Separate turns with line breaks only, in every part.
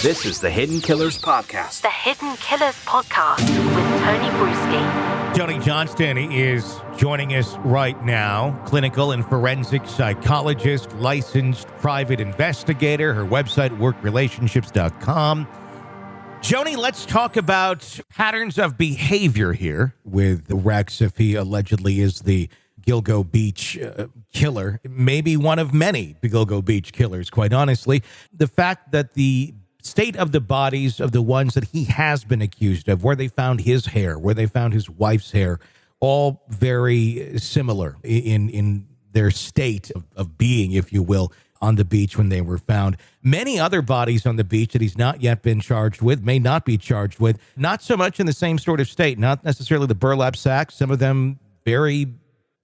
This is the Hidden Killers Podcast.
The Hidden Killers Podcast with Tony Brueski.
Joni Johnston is joining us right now. Clinical and forensic psychologist, licensed private investigator. Her website, workrelationships.com. Joni, let's talk about patterns of behavior here with Rex, if he allegedly is the Gilgo Beach killer. Maybe one of many Gilgo Beach killers, quite honestly. The fact that the state of the bodies of the ones that he has been accused of, where they found his hair, where they found his wife's hair, all very similar in their state of being, if you will, on the beach when they were found. Many other bodies on the beach that he's not yet been charged with, may not be charged with, not so much in the same sort of state, not necessarily the burlap sacks, some of them very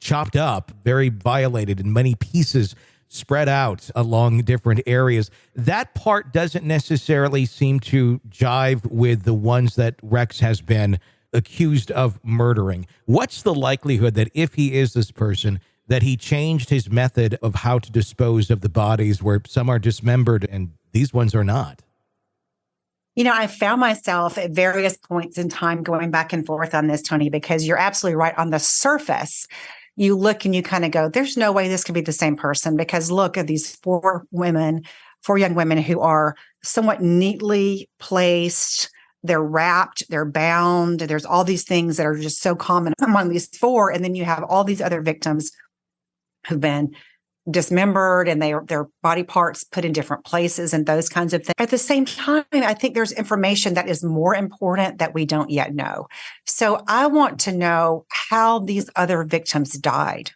chopped up, very violated in many pieces, spread out along different areas. That part doesn't necessarily seem to jive with the ones that Rex has been accused of murdering. What's the likelihood that if he is this person, that he changed his method of how to dispose of the bodies, where some are dismembered and these ones are not?
You know, I found myself at various points in time going back and forth on this, Tony, because you're absolutely right. On the surface, you look and you kind of go, there's no way this could be the same person, because look at these four young women who are somewhat neatly placed. They're wrapped, they're bound. There's all these things that are just so common among these four. And then you have all these other victims who've been dismembered and their body parts put in different places and those kinds of things. At the same time, I think there's information that is more important that we don't yet know. So I want to know how these other victims died,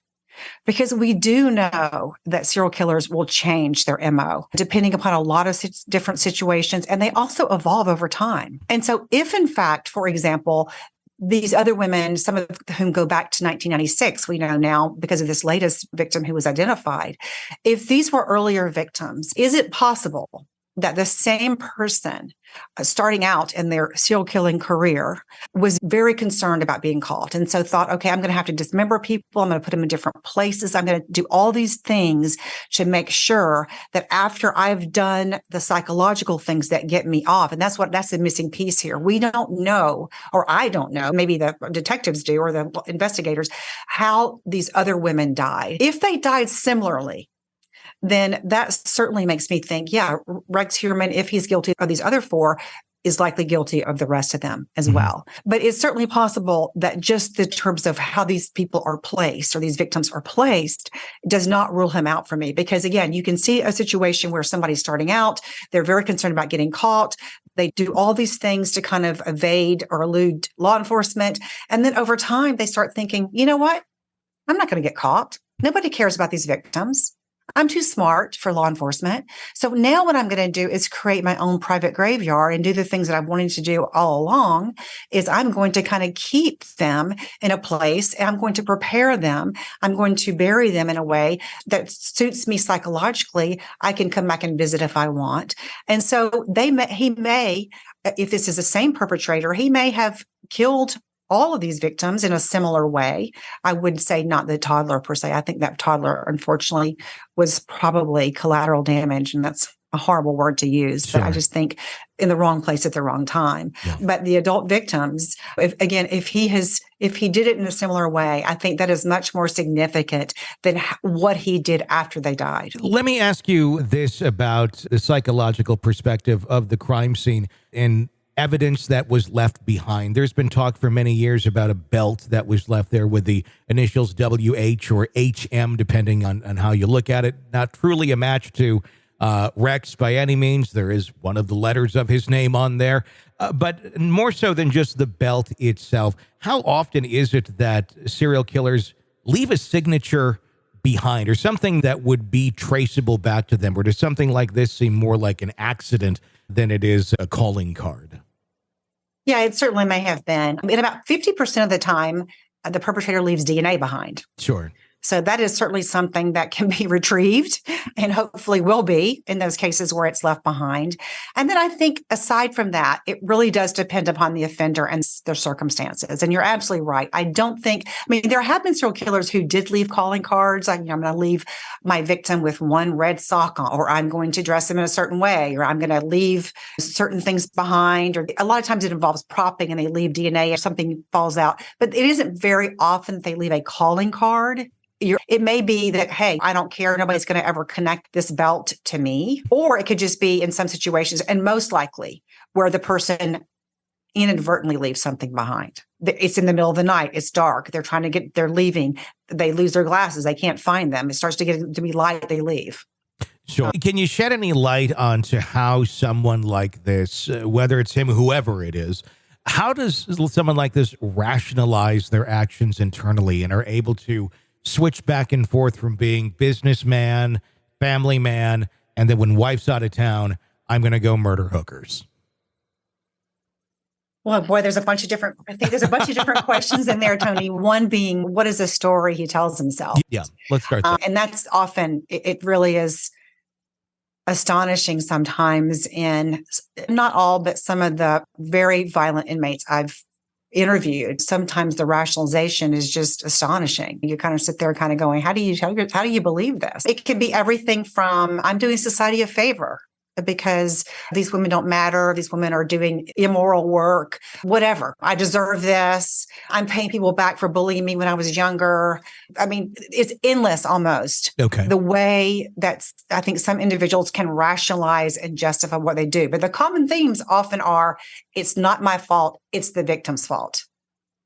because we do know that serial killers will change their MO depending upon a lot of different situations, and they also evolve over time. And so if in fact, for example, these other women, some of whom go back to 1996, we know now because of this latest victim who was identified. If these were earlier victims, is it possible that the same person starting out in their serial killing career was very concerned about being caught, and so thought, okay, I'm going to have to dismember people. I'm going to put them in different places. I'm going to do all these things to make sure that after I've done the psychological things that get me off, and that's the missing piece here. We don't know, or I don't know, maybe the detectives do or the investigators, how these other women died. If they died similarly, then that certainly makes me think, yeah, Rex Heuermann, if he's guilty of these other four, is likely guilty of the rest of them as well. But it's certainly possible that just the terms of how these people are placed or these victims are placed does not rule him out for me. Because again, you can see a situation where somebody's starting out, they're very concerned about getting caught. They do all these things to kind of evade or elude law enforcement. And then over time, they start thinking, you know what? I'm not going to get caught. Nobody cares about these victims. I'm too smart for law enforcement. So now what I'm going to do is create my own private graveyard and do the things that I've wanted to do all along. Is I'm going to kind of keep them in a place, and I'm going to prepare them. I'm going to bury them in a way that suits me psychologically. I can come back and visit if I want. And so he may, if this is the same perpetrator, he may have killed all of these victims in a similar way. I would say not the toddler per se. I think that toddler, unfortunately, was probably collateral damage, and that's a horrible word to use. Sure. But I just think in the wrong place at the wrong time. Yeah. But the adult victims, if he did it in a similar way, I think that is much more significant than what he did after they died.
Let me ask you this about the psychological perspective of the crime scene and evidence that was left behind. There's been talk for many years about a belt that was left there with the initials WH or HM, depending on how you look at it. Not truly a match to Rex by any means. There is one of the letters of his name on there. But more so than just the belt itself, how often is it that serial killers leave a signature behind or something that would be traceable back to them? Or does something like this seem more like an accident than it is a calling card?
Yeah, it certainly may have been. And about 50% of the time, the perpetrator leaves DNA behind.
Sure.
So that is certainly something that can be retrieved and hopefully will be in those cases where it's left behind. And then I think aside from that, it really does depend upon the offender and their circumstances. And you're absolutely right. There have been serial killers who did leave calling cards. I'm going to leave my victim with one red sock on, or I'm going to dress him in a certain way, or I'm going to leave certain things behind. Or a lot of times it involves propping and they leave DNA or something falls out. But it isn't very often that they leave a calling card. It may be that, hey, I don't care. Nobody's going to ever connect this belt to me. Or it could just be in some situations, and most likely where the person inadvertently leaves something behind. It's in the middle of the night. It's dark. They're leaving. They lose their glasses. They can't find them. It starts to get to be light. They leave.
Sure. Can you shed any light onto how someone like this, whether it's him, whoever it is, how does someone like this rationalize their actions internally and are able to switch back and forth from being businessman, family man, and then when wife's out of town, I'm going to go murder hookers?
Well, boy, I think there's a bunch of different questions in there, Tony. One being, what is the story he tells himself?
Yeah, let's start there.
And that's often, it really is astonishing sometimes in not all, but some of the very violent inmates I've interviewed. Sometimes the rationalization is just astonishing. You kind of sit there kind of going, how do you believe this? It can be everything from, I'm doing society a favor because these women don't matter. These women are doing immoral work, whatever. I deserve this. I'm paying people back for bullying me when I was younger. I mean, it's endless almost.
Okay.
The way that I think some individuals can rationalize and justify what they do. But the common themes often are, it's not my fault. It's the victim's fault.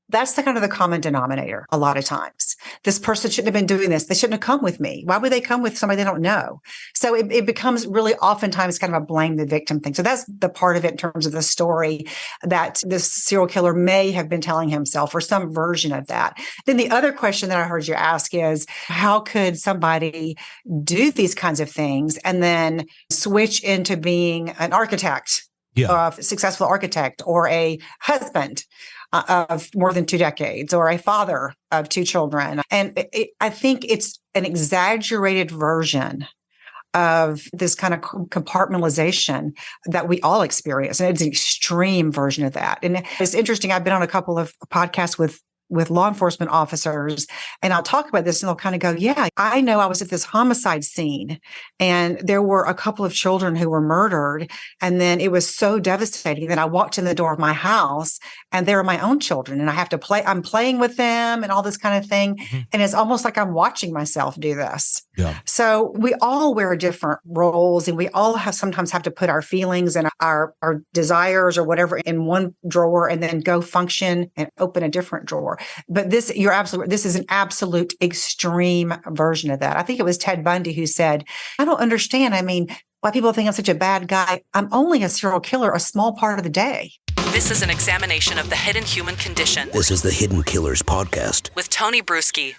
That's the kind of the common denominator a lot of times. This person shouldn't have been doing this. They shouldn't have come with me. Why would they come with somebody they don't know? So it becomes really oftentimes kind of a blame the victim thing. So that's the part of it in terms of the story that this serial killer may have been telling himself or some version of that. Then the other question that I heard you ask is, how could somebody do these kinds of things and then switch into being an architect, a successful architect, or a husband of more than 2 decades, or a father of 2 children. And I think it's an exaggerated version of this kind of compartmentalization that we all experience. And it's an extreme version of that. And it's interesting. I've been on a couple of podcasts with law enforcement officers, and I'll talk about this and they'll kind of go, yeah, I know I was at this homicide scene and there were a couple of children who were murdered. And then it was so devastating that I walked in the door of my house and they were my own children and I'm playing with them and all this kind of thing. Mm-hmm. And it's almost like I'm watching myself do this. Yeah. So we all wear different roles and we all sometimes have to put our feelings and our desires or whatever in one drawer and then go function and open a different drawer. But this is an absolute extreme version of that. I think it was Ted Bundy who said, I don't understand. I mean, why people think I'm such a bad guy. I'm only a serial killer a small part of the day.
This is an examination of the hidden human condition.
This is the Hidden Killers Podcast
with Tony Brueski.